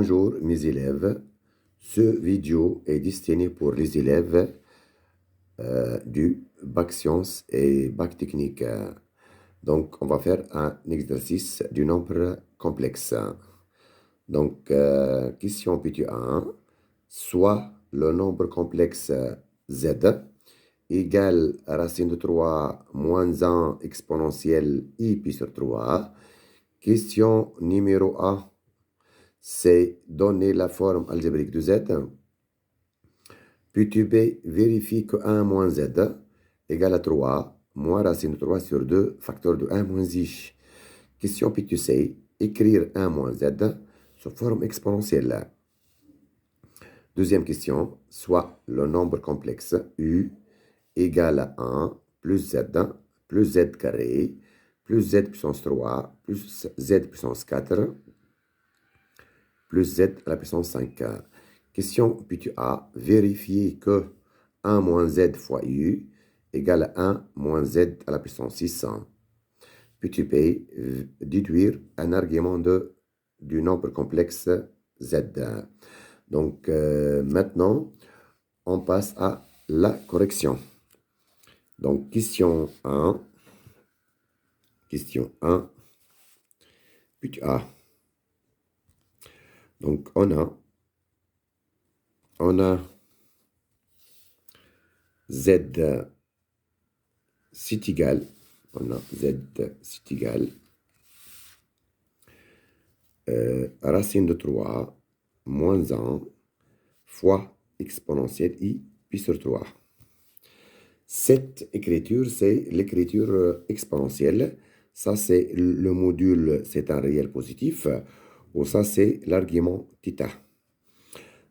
Bonjour mes élèves, ce vidéo est destiné pour les élèves du bac sciences et bac technique. Donc on va faire un exercice du nombre complexe. Donc question petit 1, soit le nombre complexe z égale racine de 3 moins 1 exponentielle i pi sur 3. Question numéro 1. C'est donner la forme algébrique de z. Puis tu B vérifie que 1 moins z égale à 3 moins racine de 3 sur 2 facteur de 1 moins i. Question puis tu sais écrire 1 moins z sous forme exponentielle. Deuxième question, soit le nombre complexe u égale à 1 plus z carré plus z puissance 3 plus z puissance 4 plus z à la puissance 5. Question puis tu A, vérifier que 1 moins z fois u égale à 1 moins z à la puissance 6. Puis tu peux déduire un argument du nombre complexe z. Donc maintenant, on passe à la correction. Donc question 1, puis tu A. Donc on a z c'est égal, racine de 3 moins 1 fois exponentielle i pi sur 3. Cette écriture, c'est l'écriture exponentielle. Ça, c'est le module, c'est un réel positif. Ou ça, c'est l'argument θ.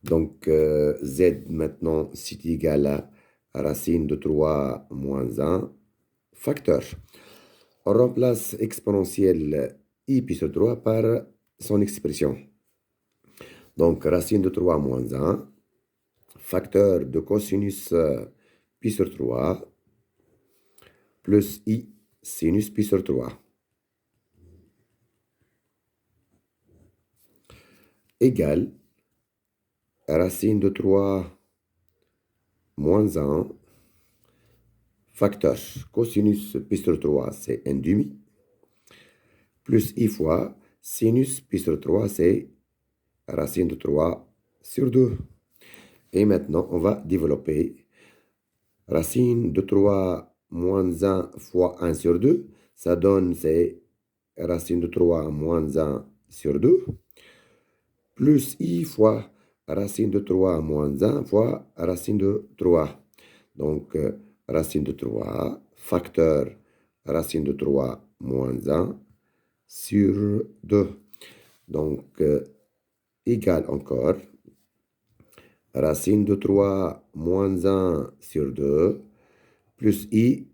Donc, z maintenant, c'est égal à racine de 3 moins 1 facteur. On remplace exponentielle i pi sur 3 par son expression. Donc, racine de 3 moins 1, facteur de cosinus pi sur 3, plus i sinus pi sur 3. Égale racine de 3 moins 1, facteur cosinus pi sur 3, c'est 1 demi, plus i fois sinus pi sur 3, c'est racine de 3 sur 2. Et maintenant, on va développer racine de 3 moins 1 fois 1 sur 2. Ça donne, c'est racine de 3 moins 1 sur 2. Plus i fois racine de 3 moins 1 fois racine de 3. Donc, racine de 3, facteur racine de 3 moins 1 sur 2. Donc, égal encore racine de 3 moins 1 sur 2 plus i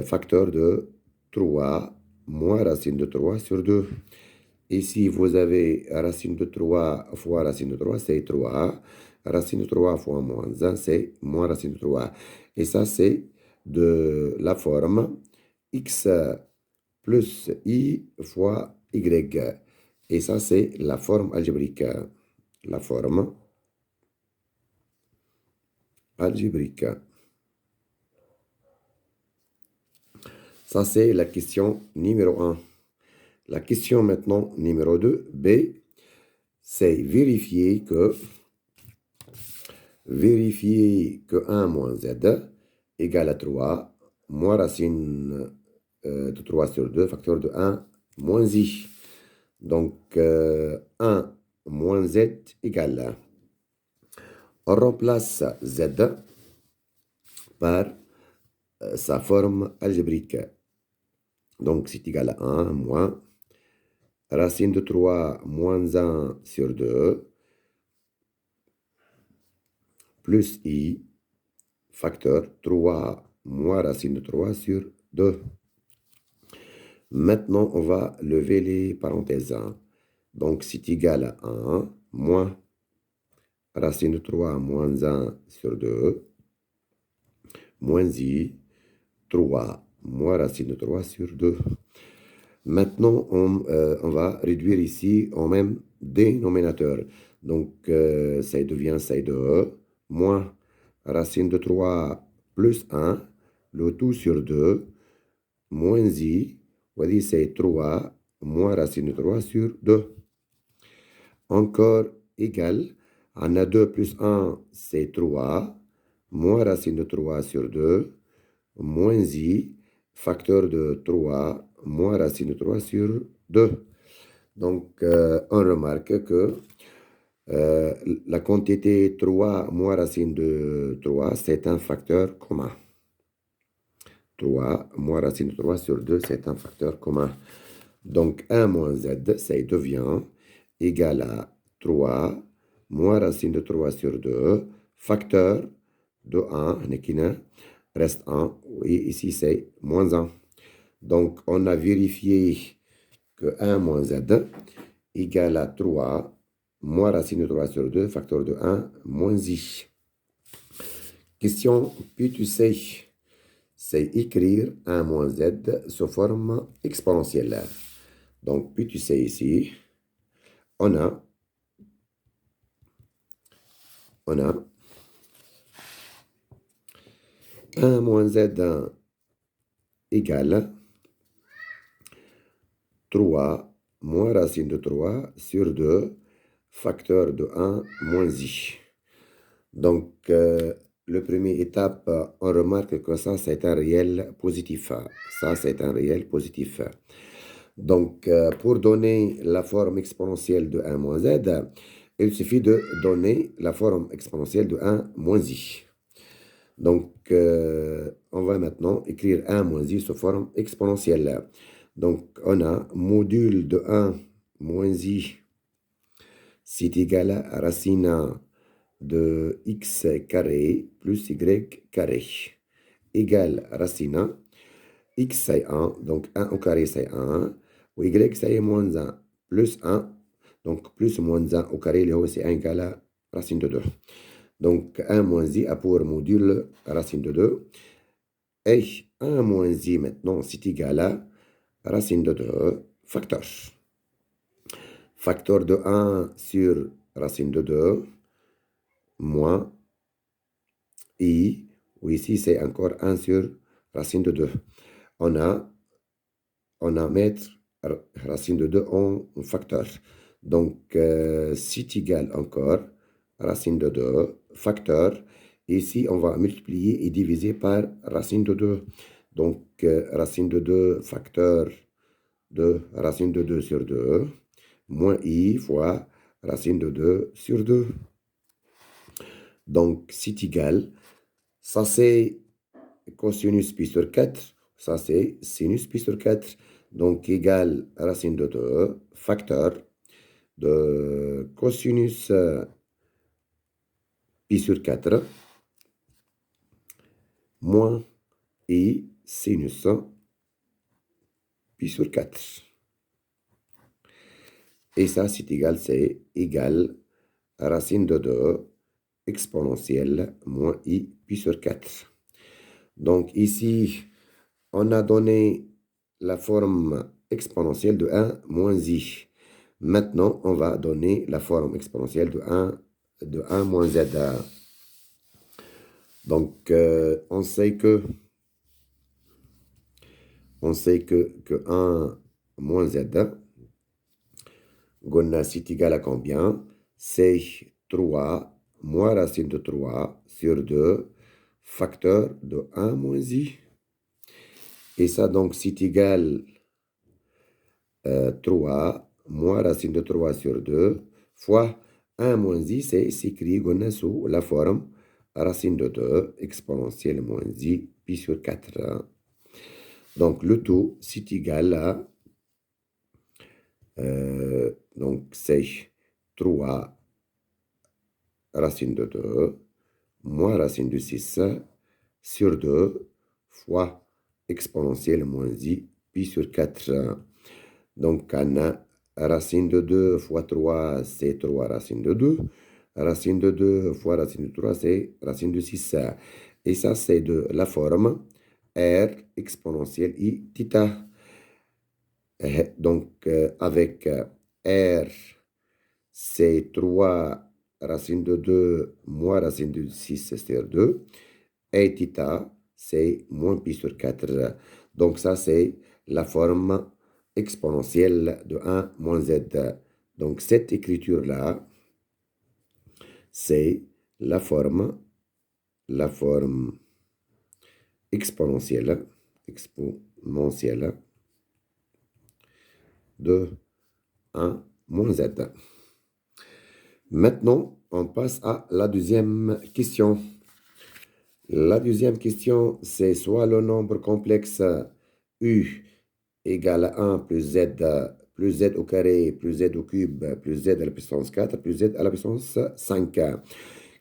facteur de 3 moins racine de 3 sur 2. Ici, vous avez racine de 3 fois racine de 3, c'est 3. Racine de 3 fois moins 1, c'est moins racine de 3. Et ça, c'est de la forme x plus i fois y. Et ça, c'est la forme algébrique. La forme algébrique. Ça, c'est la question numéro 1. La question maintenant numéro 2, B, c'est vérifier que 1 moins z égale à 3 moins racine de 3 sur 2, facteur de 1 moins i. Donc, 1 moins z égale. On remplace z par sa forme algébrique. Donc, c'est égal à 1 moins racine de 3 moins 1 sur 2 plus i facteur 3 moins racine de 3 sur 2. Maintenant, on va lever les parenthèses. Donc, c'est égal à 1 moins racine de 3 moins 1 sur 2 moins i 3 moins racine de 3 sur 2. Maintenant, on va réduire ici en même dénominateur. Donc, ça devient ça de E, moins racine de 3 plus 1, le tout sur 2, moins I, on va dire c'est 3, moins racine de 3 sur 2. Encore égal, on a 2 plus 1, c'est 3, moins racine de 3 sur 2, moins I, facteur de 3, moins racine de 3 sur 2. Donc, on remarque que la quantité 3 moins racine de 3, c'est un facteur commun. 3 moins racine de 3 sur 2, c'est un facteur commun. Donc, 1 moins z, ça devient égal à 3 moins racine de 3 sur 2, facteur de 1, reste 1, et ici c'est moins 1. Donc, on a vérifié que 1 moins z égale à 3 moins racine de 3 sur 2, facteur de 1, moins I. Question puis tu sais, c'est écrire 1 moins z sous forme exponentielle. Donc, puis tu sais ici, on a 1 moins z égale 3 moins racine de 3 sur 2, facteur de 1 moins I. Donc, la première étape, on remarque que ça, c'est un réel positif. Ça, c'est un réel positif. Donc, pour donner la forme exponentielle de 1 moins z, il suffit de donner la forme exponentielle de 1 moins I. Donc, on va maintenant écrire 1 moins I sous forme exponentielle. Donc, on a module de 1 moins I, c'est égal à racine de x carré plus y carré égale racine x c'est 1, donc 1 au carré c'est 1, ou y c'est moins 1, plus 1, donc plus moins 1 au carré, c'est 1 égale à racine de 2. Donc 1 moins I a pour module racine de 2, et 1 moins I maintenant c'est égal à racine de 2, facteur. Facteur de 1 sur racine de 2, moins I, ou ici c'est encore 1 sur racine de 2. On a mettre racine de 2 en facteur. Donc, c'est égal encore racine de 2, facteur. Ici, on va multiplier et diviser par racine de 2. Donc, racine de 2, facteur de racine de 2 sur 2, moins I fois racine de 2 sur 2. Donc, c'est égal. Ça, c'est cosinus pi sur 4. Ça, c'est sinus pi sur 4. Donc, égal racine de 2, facteur de cosinus pi sur 4, moins I sinus pi sur 4. Et ça, c'est égal racine de 2 exponentielle moins I pi sur 4. Donc ici, on a donné la forme exponentielle de 1 moins I. Maintenant, on va donner la forme exponentielle de 1 moins Z. Donc, on sait que 1 moins Z, c'est égal à combien? C'est 3 moins racine de 3 sur 2, facteur de 1 moins I. Et ça, donc, c'est égal 3 moins racine de 3 sur 2 fois 1 moins I, c'est écrit sous la forme racine de 2 exponentielle moins I pi sur 4. Donc, le tout, c'est égal à, donc, c'est 3 racine de 2 moins racine de 6 sur 2 fois exponentielle moins I pi sur 4. Donc, on a racine de 2 fois 3, c'est 3 racine de 2. Racine de 2 fois racine de 3, c'est racine de 6. Et ça, c'est de la forme R exponentielle I θ. Donc, avec R c'est 3 racine de 2 moins racine de 6, c'est-à-dire 2. Et θ, c'est moins pi sur 4. Donc ça, c'est la forme exponentielle de 1 moins z. Donc cette écriture-là, c'est la forme exponentielle de 1 moins z. Maintenant, on passe à la deuxième question. La deuxième question, c'est soit le nombre complexe u égale à 1 plus z au carré plus z au cube plus z à la puissance 4 plus z à la puissance 5.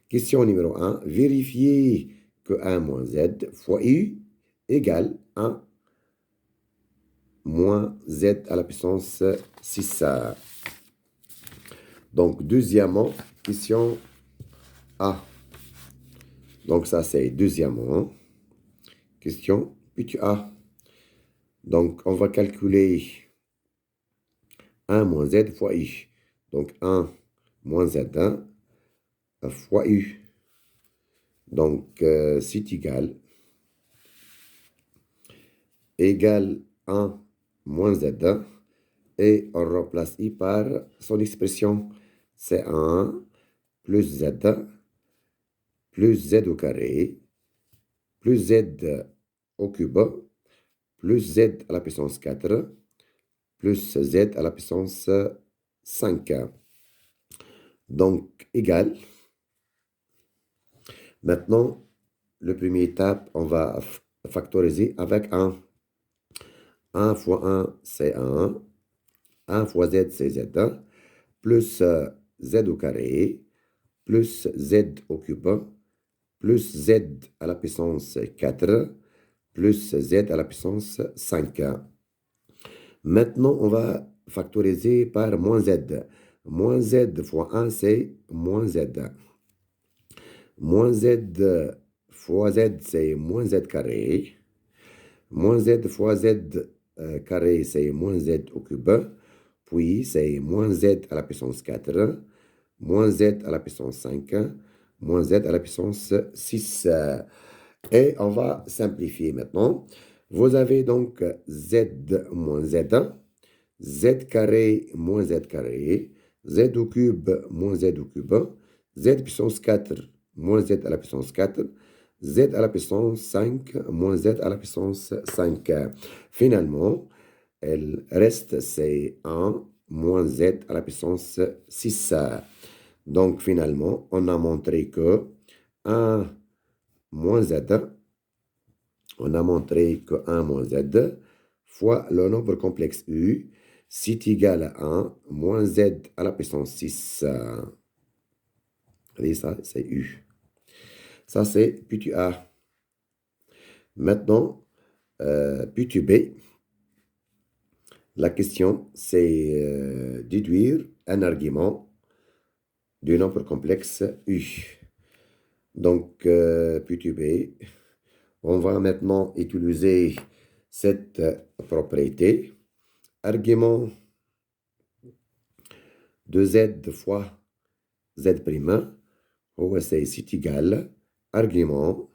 Question numéro 1. Vérifiez que 1 moins z fois u égale 1 moins z à la puissance 6. Donc, deuxièmement, question A. Donc, ça, c'est deuxièmement. Question puis A. Donc, on va calculer 1 moins z fois u. Donc, 1 moins z1 fois u. Donc, c'est égal 1 moins z1. Et on remplace i par son expression. C'est 1 plus z plus z au carré plus z au cube plus z à la puissance 4 plus z à la puissance 5. Donc, égal. Maintenant, le premier étape, on va factoriser avec 1. 1 fois 1, c'est 1. 1 fois z, c'est z1. Plus z au carré, plus z au cube, plus z à la puissance 4, plus z à la puissance 5. Maintenant, on va factoriser par moins z. Moins z fois 1, c'est moins z. Moins z fois z, c'est moins z carré. Moins z fois z carré, c'est moins z au cube. Puis, c'est moins z à la puissance 4, moins z à la puissance 5, moins z à la puissance 6. Et on va simplifier maintenant. Vous avez donc z moins z1, z carré moins z carré, z au cube moins z au cube, z puissance 4 moins z à la puissance 4, z à la puissance 5 moins z à la puissance 5. Finalement, elle reste, c'est 1 moins z à la puissance 6. Donc, finalement, on a montré que 1 moins z, on a montré que 1 moins z fois le nombre complexe u, c'est égal à 1 moins z à la puissance 6. Et ça, c'est u. Ça, c'est petit a. Maintenant, petit b. La question, c'est déduire un argument du nombre complexe u. Donc, petit b, on va maintenant utiliser cette propriété. Argument de z fois z', c'est égal argument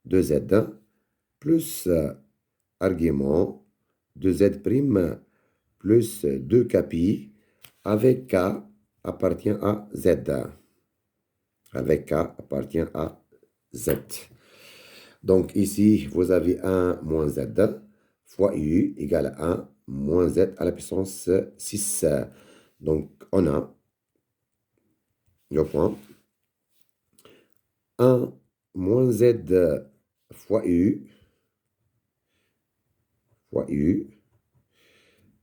de z plus argument de z' plus 2kpi avec k appartient à z. Avec k appartient à z. Donc ici, vous avez 1 moins z fois u égale à 1 moins z à la puissance 6. Donc, on a le point 1 moins z fois u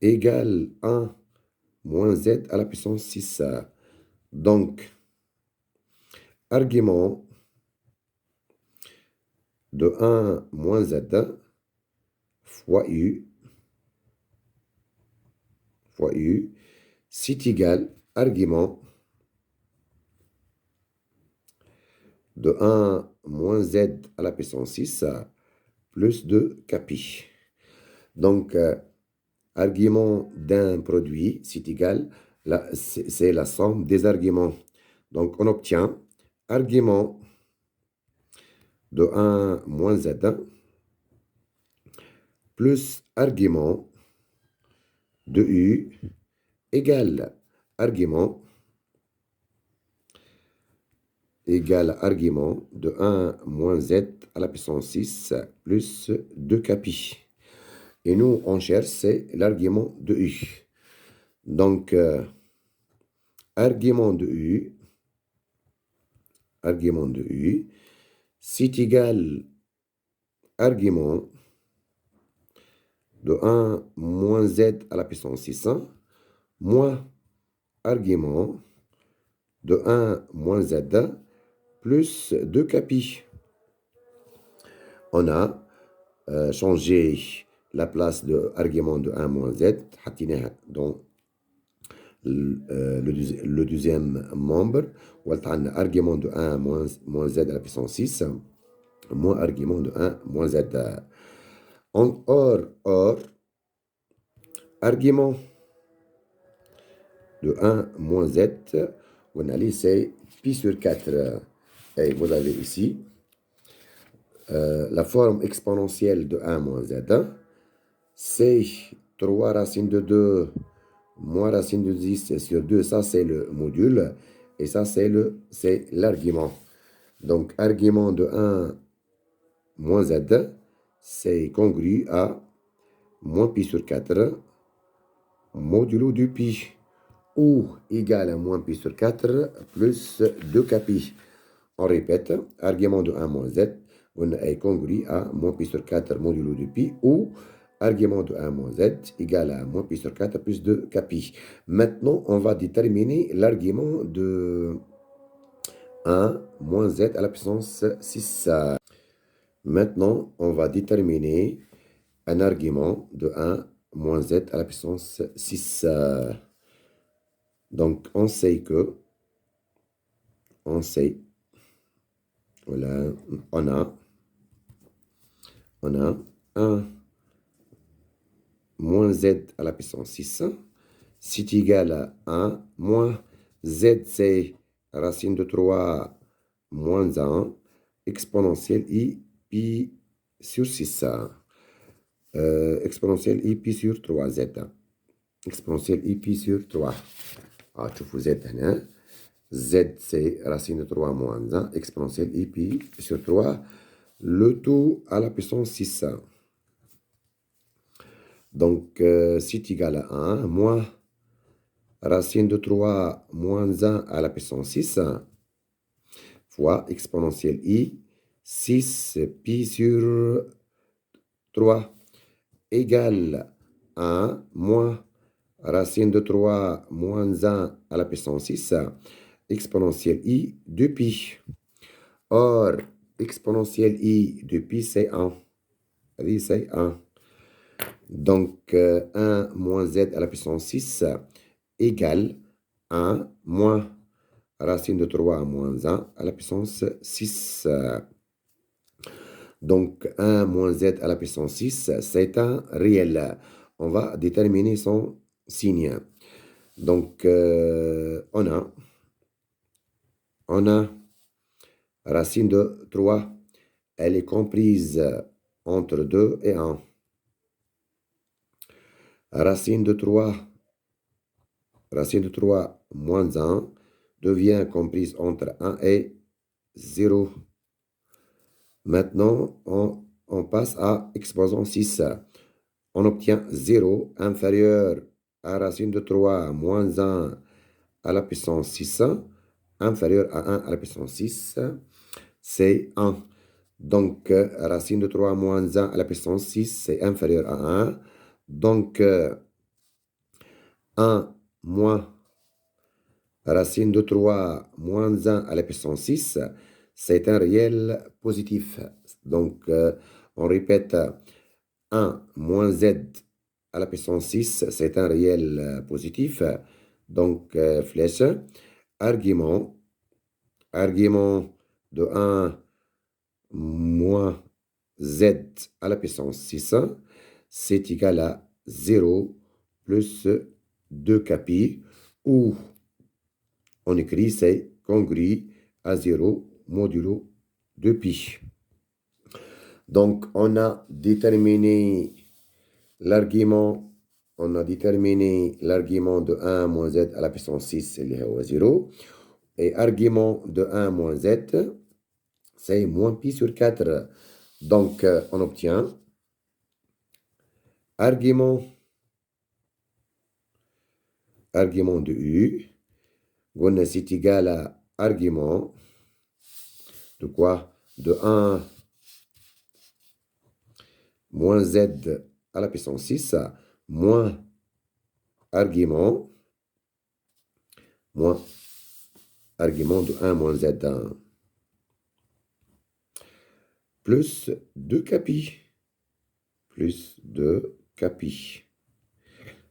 égale 1 moins z à la puissance 6. Donc, argument de 1 moins z fois u, c'est égal argument de 1 moins z à la puissance 6 plus 2 kpi. Donc, argument d'un produit, c'est égal c'est la somme des arguments. Donc, on obtient argument de 1 moins z plus argument de u égale argument de 1 moins z à la puissance 6 plus 2 pi. Et nous, on cherche, c'est l'argument de u. Donc, argument de u, c'est égal argument de 1 moins z à la puissance 6 moins argument de 1 moins z plus 2 pi. On a changé la place de argument de 1 moins z dans le deuxième membre. On a argument de 1 moins z à la puissance 6 moins argument de 1 moins z. Or, argument de 1 moins z, on a laissé pi sur 4. Et vous avez ici la forme exponentielle de 1 moins z. C'est 3 racine de 2 moins racine de 10 sur 2. Ça, c'est le module. Et ça, c'est l'argument. Donc, argument de 1 moins z, c'est congru à moins pi sur 4 modulo du pi, ou égal à moins pi sur 4 plus 2 pi. On répète, argument de 1 moins z on est congru à moins pi sur 4 modulo du pi, ou argument de 1 moins z égal à moins pi sur 4 plus 2 pi. Maintenant, on va déterminer l'argument de 1 moins z à la puissance 6. Maintenant, on va déterminer un argument de 1 moins z à la puissance 6. Donc, on sait, voilà, on a 1 moins z à la puissance 6, c'est égal à 1 moins z, c'est racine de 3 moins 1, exponentielle i pi sur 6. Exponentielle i pi sur 3z. Exponentielle i pi sur 3. شوفوا z هنا. Z, c'est racine de 3 moins 1, exponentielle i pi sur 3, le tout à la puissance 6. Donc, c'est égal à 1 moins racine de 3 moins 1 à la puissance 6 fois exponentielle i 6 pi sur 3 égale 1 moins racine de 3 moins 1 à la puissance 6 exponentielle i de pi. Or, exponentielle i de pi, c'est 1. Oui, c'est 1. Donc, 1 moins z à la puissance 6 égale 1 moins racine de 3 moins 1 à la puissance 6. Donc, 1 moins z à la puissance 6, c'est un réel. On va déterminer son signe. Donc, on a racine de 3, elle est comprise entre 2 et 1. Racine de 3 moins 1 devient comprise entre 1 et 0. Maintenant, on passe à exposant 6. On obtient 0 inférieur à racine de 3 moins 1 à la puissance 6, inférieur à 1 à la puissance 6, c'est 1. Donc, racine de 3 moins 1 à la puissance 6, c'est inférieur à 1. Donc, 1 moins racine de 3 moins 1 à la puissance 6, c'est un réel positif. Donc, on répète, 1 moins z à la puissance 6, c'est un réel positif. Donc, flèche, argument de 1 moins z à la puissance 6, c'est égal à 0 plus 2 pi, ou on écrit c'est congru à 0 modulo de pi. Donc, on a déterminé l'argument, de 1 moins z à la puissance 6, c'est 0. Et argument de 1 moins z, c'est moins pi sur 4. Donc, on obtient argument de u, c'est égal à argument de quoi? De 1 moins z à la puissance 6, moins argument de 1 moins z, plus 2 capi,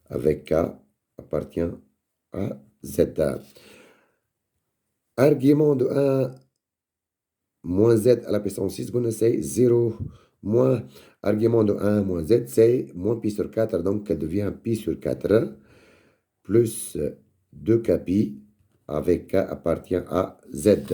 avec k appartient à z. Argument de 1 moins z à la puissance 6, c'est 0. Moins argument de 1 moins z, c'est moins pi sur 4, donc elle devient pi sur 4, plus 2 capi, avec k appartient à z.